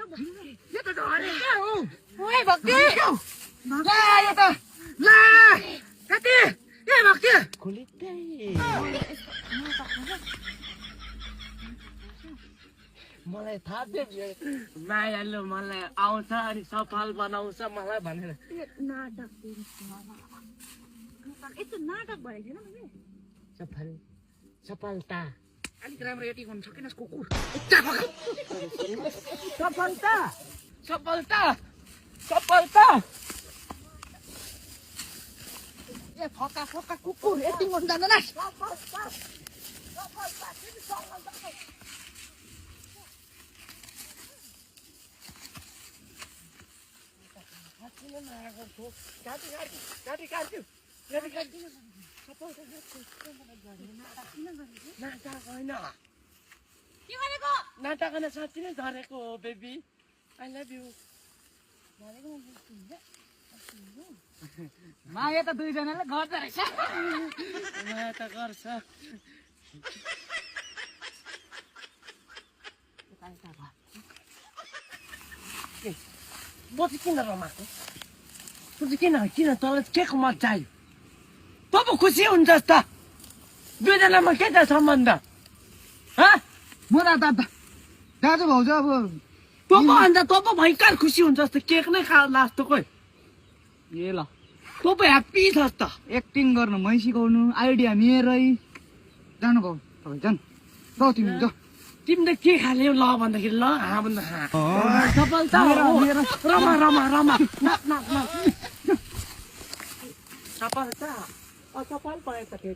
यो त घरे क्या हो ओए भक्ति ला यो त ला कति ए भक्ति खोलिदै मलाई थाहा थियो मायाले मलाई आउँछ अनि सफल बनाउँछ मलाई भनेर नाटक यस्तो नाटक भनेको थिएन मैले सफलता अलिक राम्रो एटी गर्नु सकेनस् कुकुर सफलता सफलता सफलता ए फका फका कुकुर एटिङ गर्नु जान्दैनस् नाटक होइन साँच्ची नै झरेको हो बेबी आई लभ यु माया त दुईजनाले गर्दो रहेछ माया त गर्छ म चाहिँ किन रमाएको तँ चाहिँ किन तँलाई के को मजा आयो तँ पो खुसी हुन्छस् त दुईजनामा के छ सम्बन्ध म त दाजु भाउजू अब तँ पो अन्त तँ पो भयङ्कर खुसी हुन्छस् त केक नै खा लास्ट त कोही ए ल तँ पो ह्याप्पी छस् त एक्टिङ गर्नु मै सिकाउनु आइडिया मेरै जानु भाउ तपाईँ जानु जाऊ तिमी जाऊ तिमीले के खाल्यौ ल भन्दाखेरि ल हाँ भन्दा हाँ सफलता रमा रमा रमा नाप नाप नाप सफलता असफल भयो त फेरि